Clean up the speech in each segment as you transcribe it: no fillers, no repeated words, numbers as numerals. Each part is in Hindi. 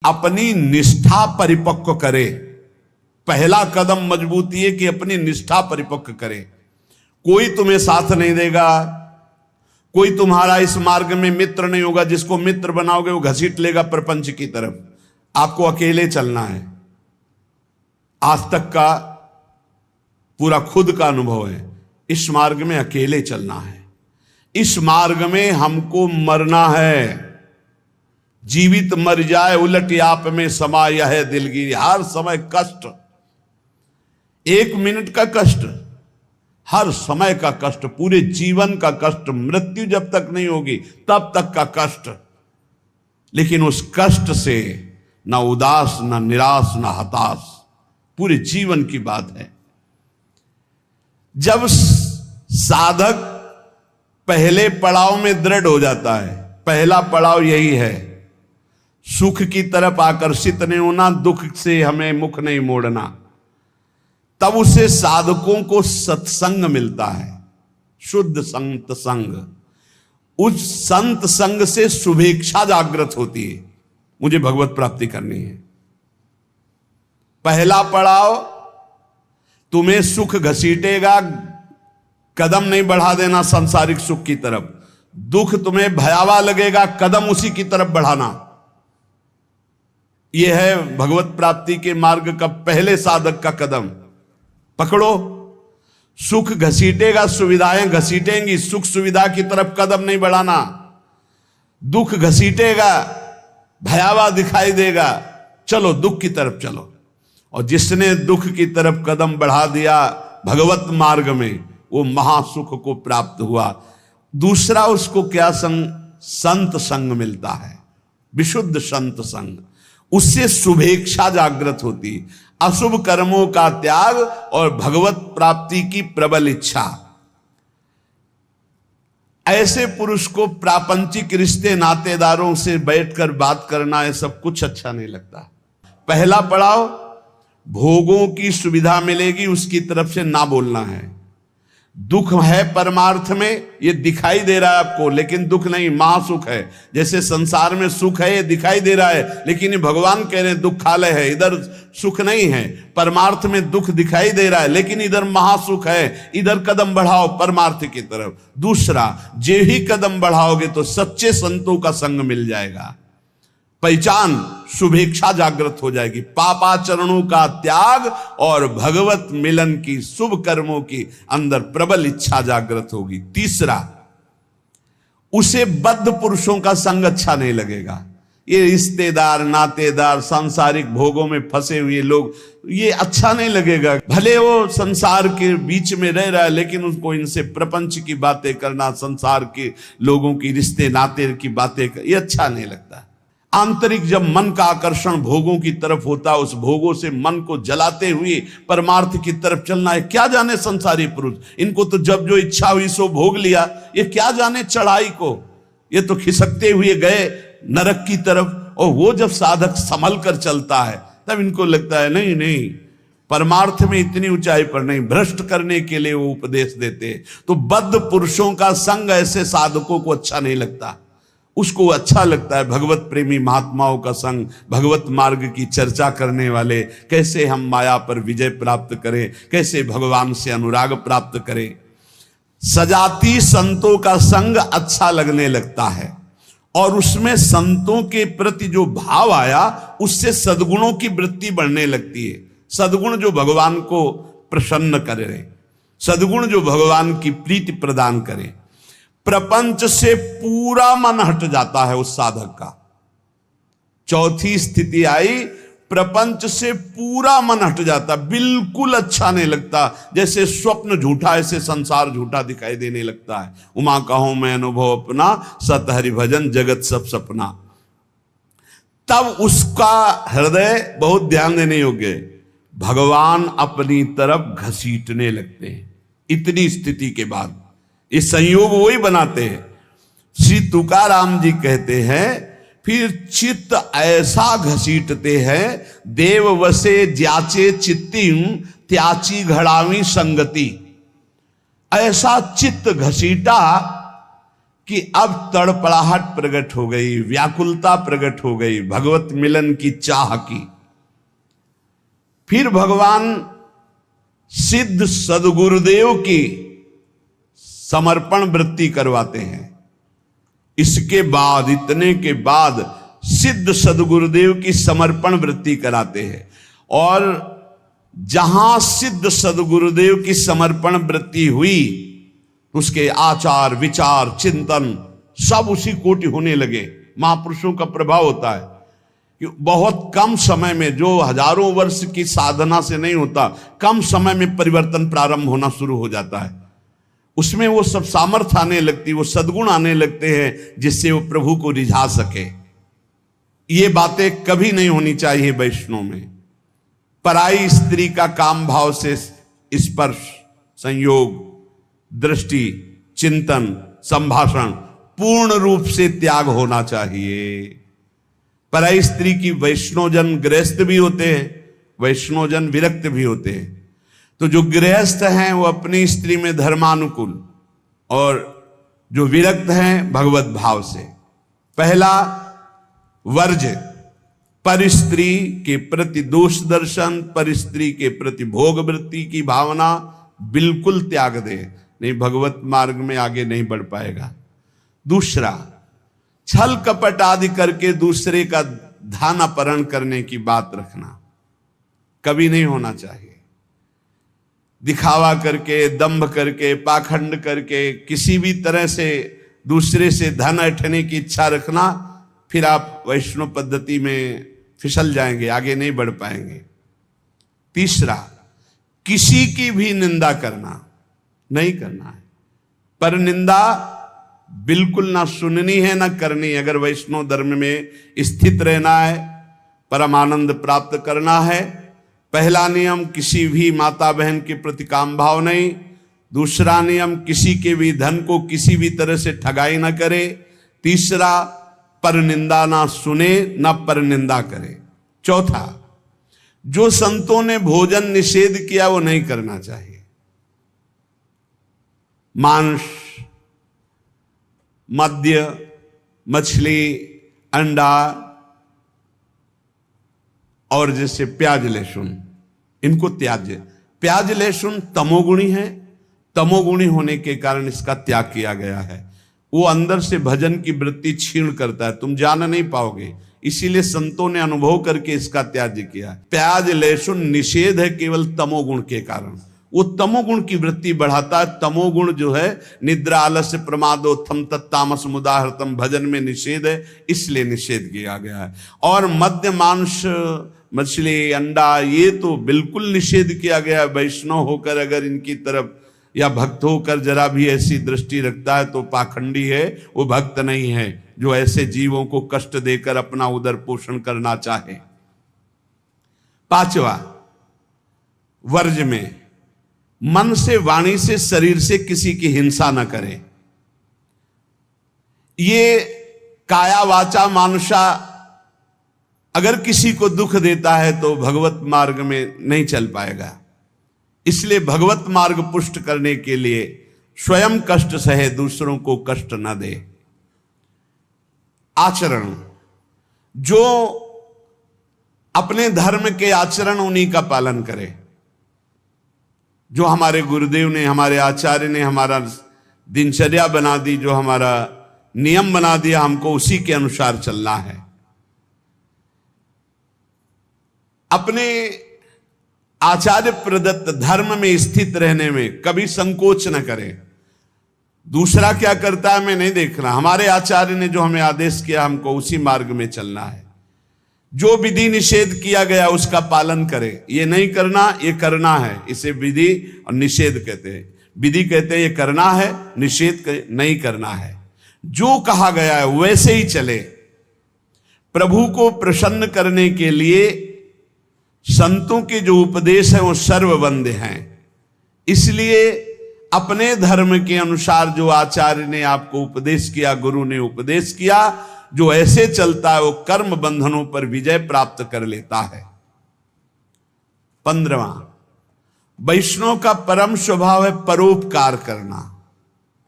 अपनी निष्ठा परिपक्व करे। पहला कदम मजबूती है कि अपनी निष्ठा परिपक्व करे। कोई तुम्हें साथ नहीं देगा, कोई तुम्हारा इस मार्ग में मित्र नहीं होगा। जिसको मित्र बनाओगे वो घसीट लेगा प्रपंच की तरफ। आपको अकेले चलना है। आज तक का पूरा खुद का अनुभव है, इस मार्ग में अकेले चलना है। इस मार्ग में हमको मरना है। जीवित मर जाए उलट आप में समा यह है दिलगिरी। हर समय कष्ट, 1 मिनट का कष्ट, हर समय का कष्ट, पूरे जीवन का कष्ट। मृत्यु जब तक नहीं होगी तब तक का कष्ट। लेकिन उस कष्ट से ना उदास, ना निराश, ना हताश, पूरे जीवन की बात है। जब साधक पहले पड़ाव में दृढ़ हो जाता है, पहला पड़ाव यही है, सुख की तरफ आकर्षित नहीं होना, दुख से हमें मुख नहीं मोड़ना, तब उसे साधकों को सत्संग मिलता है, शुद्ध संत संग। उस संत संग से शुभेच्छा जागृत होती है, मुझे भगवत प्राप्ति करनी है। पहला पड़ाव तुम्हें सुख घसीटेगा, कदम नहीं बढ़ा देना सांसारिक सुख की तरफ। दुख तुम्हें भयावह लगेगा, कदम उसी की तरफ बढ़ाना। यह है भगवत प्राप्ति के मार्ग का पहले साधक का कदम। पकड़ो, सुख घसीटेगा, सुविधाएं घसीटेंगी, सुख सुविधा की तरफ कदम नहीं बढ़ाना। दुख घसीटेगा, भयावह दिखाई देगा, चलो दुख की तरफ चलो। और जिसने दुख की तरफ कदम बढ़ा दिया भगवत मार्ग में, वो महासुख को प्राप्त हुआ। दूसरा उसको क्या संग? संत संग मिलता है, विशुद्ध संत संग। उससे शुभेच्छा जागृत होती, अशुभ कर्मों का त्याग और भगवत प्राप्ति की प्रबल इच्छा। ऐसे पुरुष को प्रापंचिक रिश्ते नातेदारों से बैठकर बात करना, ये सब कुछ अच्छा नहीं लगता। पहला पड़ाव भोगों की सुविधा मिलेगी उसकी तरफ से ना बोलना है। दुख है परमार्थ में, ये दिखाई दे रहा है आपको, लेकिन दुख नहीं, महासुख है। जैसे संसार में सुख है ये दिखाई दे रहा है, लेकिन ये भगवान कह रहे हैं दुखालय है, इधर सुख नहीं है। परमार्थ में दुख दिखाई दे रहा है, लेकिन इधर महासुख है, इधर कदम बढ़ाओ परमार्थ की तरफ। दूसरा, जे ही कदम बढ़ाओगे तो सच्चे संतों का संग मिल जाएगा, पहचान, शुभेच्छा जागृत हो जाएगी। पापाचरणों का त्याग और भगवत मिलन की, शुभ कर्मों की अंदर प्रबल इच्छा जागृत होगी। तीसरा, उसे बद्ध पुरुषों का संग अच्छा नहीं लगेगा। ये रिश्तेदार, नातेदार, सांसारिक भोगों में फंसे हुए लोग, ये अच्छा नहीं लगेगा। भले वो संसार के बीच में रह रहा है, लेकिन उसको इनसे प्रपंच की बातें करना, संसार के लोगों की रिश्ते नाते की बातें, ये अच्छा नहीं लगता। आंतरिक जब मन का आकर्षण भोगों की तरफ होता है, उस भोगों से मन को जलाते हुए परमार्थ की तरफ चलना है। क्या जाने संसारी पुरुष, इनको तो जब जो इच्छा हुई सो भोग लिया, ये क्या जाने चढ़ाई को, ये तो खिसकते हुए गए नरक की तरफ। और वो जब साधक संभल कर चलता है तब इनको लगता है नहीं नहीं, परमार्थ में इतनी ऊंचाई पर नहीं, भ्रष्ट करने के लिए वो उपदेश देते। तो बद्ध पुरुषों का संग ऐसे साधकों को अच्छा नहीं लगता। उसको अच्छा लगता है भगवत प्रेमी महात्माओं का संग, भगवत मार्ग की चर्चा करने वाले, कैसे हम माया पर विजय प्राप्त करें, कैसे भगवान से अनुराग प्राप्त करें। सजाती संतों का संग अच्छा लगने लगता है, और उसमें संतों के प्रति जो भाव आया उससे सद्गुणों की वृत्ति बढ़ने लगती है। सद्गुण जो भगवान को प्रसन्न करे, सद्गुण जो भगवान की प्रीति प्रदान करे। प्रपंच से पूरा मन हट जाता है उस साधक का। चौथी स्थिति आई, प्रपंच से पूरा मन हट जाता, बिल्कुल अच्छा नहीं लगता। जैसे स्वप्न झूठा, ऐसे संसार झूठा दिखाई देने लगता है। उमा कहूं मैं अनुभव अपना, सत हरि भजन जगत सब सपना। तब उसका हृदय, बहुत ध्यान देने योग्य, भगवान अपनी तरफ घसीटने लगते हैं। इतनी स्थिति के बाद ये संयोग वही बनाते हैं। श्री तुकाराम जी कहते हैं, फिर चित्त ऐसा घसीटते हैं, देव वसे ज्याचे चित्तिम त्याची घड़ावी संगति। ऐसा चित्त घसीटा कि अब तड़पड़ाहट प्रकट हो गई, व्याकुलता प्रकट हो गई भगवत मिलन की चाह की। फिर भगवान सिद्ध सदगुरुदेव की समर्पण वृत्ति करवाते हैं। इसके बाद, इतने के बाद सिद्ध सदगुरुदेव की समर्पण वृत्ति कराते हैं। और जहां सिद्ध सदगुरुदेव की समर्पण वृत्ति हुई, उसके आचार विचार चिंतन सब उसी कोटि होने लगे। महापुरुषों का प्रभाव होता है कि बहुत कम समय में, जो हजारों वर्ष की साधना से नहीं होता, कम समय में परिवर्तन प्रारंभ होना शुरू हो जाता है। उसमें वो सब सामर्थ्य आने लगती, वो सद्गुण आने लगते हैं जिससे वो प्रभु को रिझा सके। ये बातें कभी नहीं होनी चाहिए वैष्णव में। पराई स्त्री का काम भाव से स्पर्श, संयोग, दृष्टि, चिंतन, संभाषण पूर्ण रूप से त्याग होना चाहिए। पराई स्त्री की वैष्णवजन गृहस्थ भी होते हैं, वैष्णवजन विरक्त भी होते हैं। तो जो गृहस्थ हैं वो अपनी स्त्री में धर्मानुकूल, और जो विरक्त हैं भगवत भाव से। पहला वर्ज, पर स्त्री के प्रति दोष दर्शन, पर स्त्री के प्रति भोग वृत्ति की भावना बिल्कुल त्याग दे, नहीं भगवत मार्ग में आगे नहीं बढ़ पाएगा। दूसरा, छल कपट आदि करके दूसरे का धन अपहरण करने की बात रखना कभी नहीं होना चाहिए। दिखावा करके, दंभ करके, पाखंड करके, किसी भी तरह से दूसरे से धन ऐंठने की इच्छा रखना, फिर आप वैष्णव पद्धति में फिसल जाएंगे, आगे नहीं बढ़ पाएंगे। तीसरा, किसी की भी निंदा करना नहीं करना है। पर निंदा बिल्कुल ना सुननी है ना करनी है। अगर वैष्णव धर्म में स्थित रहना है, परम आनंद प्राप्त करना है, पहला नियम किसी भी माता बहन के प्रति काम भाव नहीं। दूसरा नियम किसी के भी धन को किसी भी तरह से ठगाई ना करे। तीसरा, पर निंदा ना सुने ना पर निंदा करे। चौथा, जो संतों ने भोजन निषेध किया वो नहीं करना चाहिए। मांस, मद्य, मछली, अंडा और जैसे प्याज लहसुन, इनको त्याज्य। प्याज लहसुन तमोगुणी है, तमोगुणी होने के कारण इसका त्याग किया गया है। वो अंदर से भजन की वृत्ति छीण करता है, तुम जान नहीं पाओगे। इसीलिए संतों ने अनुभव करके इसका त्याज्य किया। प्याज लहसुन निषेध है केवल तमोगुण के कारण, वो तमोगुण की वृत्ति बढ़ाता है। तमोगुण जो है निद्रा, आलस्य, प्रमादोत्थम तत्तामस मुदाहृतम, भजन में निषेध है, इसलिए निषेध किया गया है। और मद्य, मांस, मछली, अंडा ये तो बिल्कुल निषेध किया गया है। वैष्णव होकर अगर इनकी तरफ या भक्त होकर जरा भी ऐसी दृष्टि रखता है तो पाखंडी है, वो भक्त नहीं है जो ऐसे जीवों को कष्ट देकर अपना उदर पोषण करना चाहे। पांचवा, वर्ज में मन से, वाणी से, शरीर से किसी की हिंसा न करे। ये काया वाचा मानुषा अगर किसी को दुख देता है तो भगवत मार्ग में नहीं चल पाएगा। इसलिए भगवत मार्ग पुष्ट करने के लिए स्वयं कष्ट सहे, दूसरों को कष्ट न दे। आचरण, जो अपने धर्म के आचरण उन्हीं का पालन करे। जो हमारे गुरुदेव ने, हमारे आचार्य ने हमारा दिनचर्या बना दी, जो हमारा नियम बना दिया, हमको उसी के अनुसार चलना है। अपने आचार्य प्रदत्त धर्म में स्थित रहने में कभी संकोच न करें। दूसरा क्या करता है मैं नहीं देख रहा, हमारे आचार्य ने जो हमें आदेश किया हमको उसी मार्ग में चलना है। जो विधि निषेध किया गया उसका पालन करें। ये नहीं करना, ये करना है, इसे विधि और निषेध कहते हैं। विधि कहते हैं ये करना है, निषेध नहीं करना है। जो कहा गया है वैसे ही चले। प्रभु को प्रसन्न करने के लिए संतों के जो उपदेश है वो सर्ववंद्य हैं। इसलिए अपने धर्म के अनुसार जो आचार्य ने आपको उपदेश किया, गुरु ने उपदेश किया, जो ऐसे चलता है वो कर्म बंधनों पर विजय प्राप्त कर लेता है। 15वां, वैष्णव का परम स्वभाव है परोपकार करना,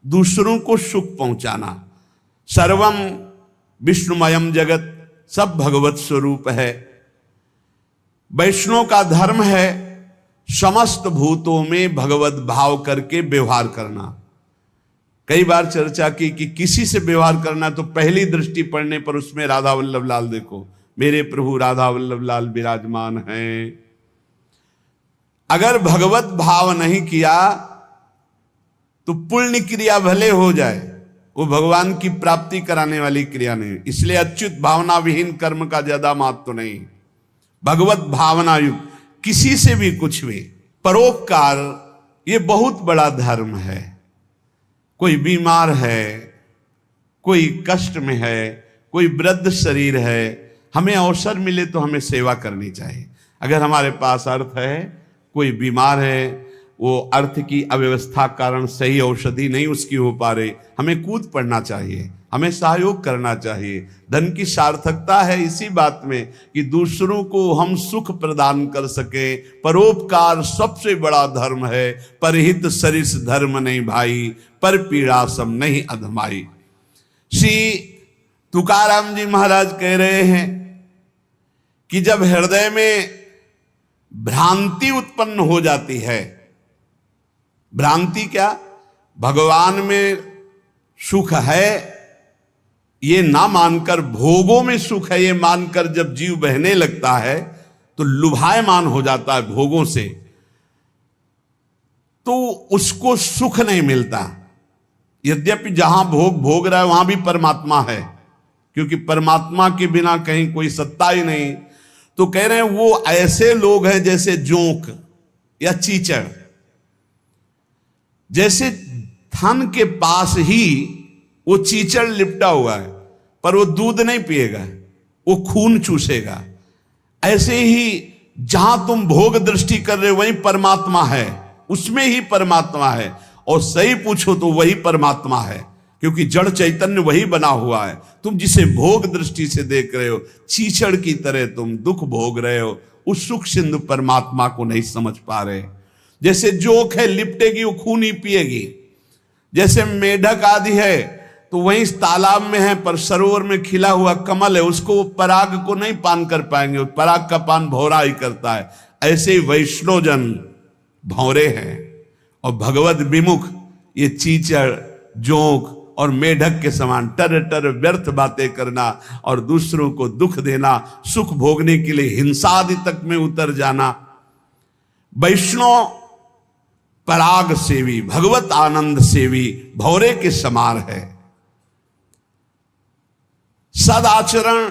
दूसरों को सुख पहुंचाना। सर्वम विष्णुमयम जगत, सब भगवत स्वरूप है। वैष्णव का धर्म है समस्त भूतों में भगवत भाव करके व्यवहार करना। कई बार चर्चा की कि किसी से व्यवहार करना तो पहली दृष्टि पड़ने पर उसमें राधा वल्लभ लाल देखो, मेरे प्रभु राधा वल्लभ लाल विराजमान हैं। अगर भगवत भाव नहीं किया तो पुण्य क्रिया भले हो जाए, वो भगवान की प्राप्ति कराने वाली क्रिया नहीं। इसलिए अच्युत भावना विहीन कर्म का ज्यादा महत्व नहीं, भगवत भावना युक्त किसी से भी कुछ भी। परोपकार ये बहुत बड़ा धर्म है। कोई बीमार है, कोई कष्ट में है, कोई वृद्ध शरीर है, हमें अवसर मिले तो हमें सेवा करनी चाहिए। अगर हमारे पास अर्थ है, कोई बीमार है, वो अर्थ की अव्यवस्था कारण सही औषधि नहीं उसकी हो पा रही, हमें कूद पड़ना चाहिए, हमें सहयोग करना चाहिए। धन की सार्थकता है इसी बात में कि दूसरों को हम सुख प्रदान कर सके। परोपकार सबसे बड़ा धर्म है। परहित सरिस धर्म नहीं भाई, पर पीड़ा सम नहीं अधमाई। श्री तुकाराम जी महाराज कह रहे हैं कि जब हृदय में भ्रांति उत्पन्न हो जाती है, भ्रांति क्या, भगवान में सुख है ये ना मानकर, भोगों में सुख है ये मानकर जब जीव बहने लगता है तो लुभायमान हो जाता है भोगों से, तो उसको सुख नहीं मिलता। यद्यपि जहां भोग भोग रहा है वहां भी परमात्मा है, क्योंकि परमात्मा के बिना कहीं कोई सत्ता ही नहीं। तो कह रहे हैं वो ऐसे लोग हैं जैसे जोंक या चीचड़, जैसे थन के पास ही वो चीचड़ लिपटा हुआ है, पर वो दूध नहीं पिएगा, वो खून चूसेगा। ऐसे ही जहां तुम भोग दृष्टि कर रहे हो वही परमात्मा है, उसमें ही परमात्मा है। और सही पूछो तो वही परमात्मा है, क्योंकि जड़ चैतन्य वही बना हुआ है। तुम जिसे भोग दृष्टि से देख रहे हो, चीचड़ की तरह तुम दुख भोग रहे हो, उस सुख सिंधु परमात्मा को नहीं समझ पा रहे। जैसे जोंक है, लिपटेगी वो खून ही पिएगी। जैसे मेढक आदि है तो वहीं तालाब में है, पर सरोवर में खिला हुआ कमल है, उसको वो पराग को नहीं पान कर पाएंगे, पराग का पान भौरा ही करता है। ऐसे ही वैष्णव जन भौरे हैं और भगवत विमुख ये चीचड़, जोंक और मेढक के समान टर टर व्यर्थ बातें करना और दूसरों को दुख देना, सुख भोगने के लिए हिंसा आदि तक में उतर जाना। वैष्णव पराग सेवी, भगवत आनंद सेवी भौरे के समान है। सदाचरण,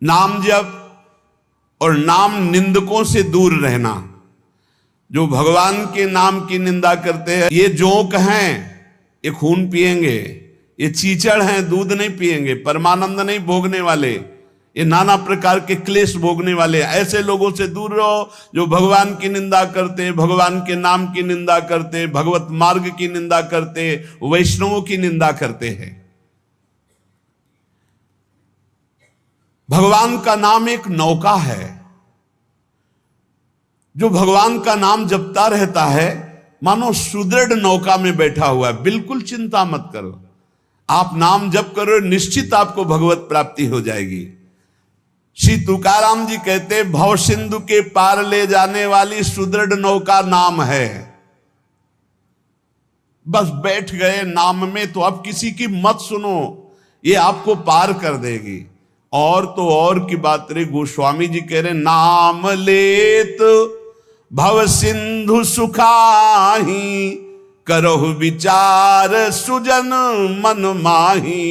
नाम जप और नाम निंदकों से दूर रहना। जो भगवान के नाम की निंदा करते हैं, ये जोंक हैं, ये खून पिएंगे, ये चीचड़ हैं, दूध नहीं पिएंगे, परमानंद नहीं भोगने वाले, ये नाना प्रकार के क्लेश भोगने वाले। ऐसे लोगों से दूर रहो जो भगवान की निंदा करते, भगवान के नाम की निंदा करते, भगवत मार्ग की निंदा करते, वैष्णवों की निंदा करते हैं। भगवान का नाम एक नौका है। जो भगवान का नाम जपता रहता है मानो सुदृढ़ नौका में बैठा हुआ है। बिल्कुल चिंता मत करो, आप नाम जप करो, निश्चित आपको भगवत प्राप्ति हो जाएगी। श्री तुकाराम जी कहते, भव सिंधु के पार ले जाने वाली सुदृढ़ नौका नाम है। बस बैठ गए नाम में तो अब किसी की मत सुनो, ये आपको पार कर देगी। और तो और की बात रे, गोस्वामी जी कह रहे, नाम लेत भव सिंधु सुखाही, करहु विचार सुजन मन माही।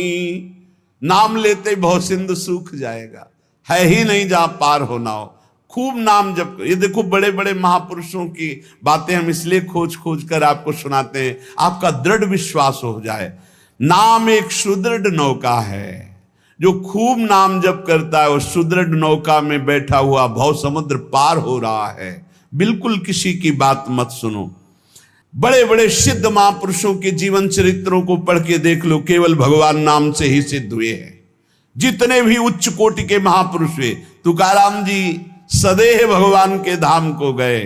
नाम लेते भव सिंधु सूख जाएगा, है ही नहीं जहां पार होना हो। खूब नाम जप। ये देखो बड़े बड़े महापुरुषों की बातें हम इसलिए खोज खोज कर आपको सुनाते हैं, आपका दृढ़ विश्वास हो जाए। नाम एक सुदृढ़ नौका है। जो खूब नाम जप करता है वो सुदृढ़ नौका में बैठा हुआ भव समुद्र पार हो रहा है। बिल्कुल किसी की बात मत सुनो। बड़े बड़े सिद्ध महापुरुषों के जीवन चरित्रों को पढ़ के देख लो, केवल भगवान नाम से ही सिद्ध हुए हैं। जितने भी उच्च कोटि के महापुरुष हुए, तुकाराम जी सदैव भगवान के धाम को गए,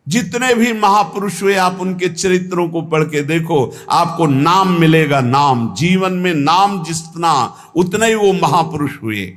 जितने भी महापुरुष हुए आप उनके चरित्रों को पढ़ के देखो, आपको नाम मिलेगा। नाम, जीवन में नाम जितना उतने ही वो महापुरुष हुए।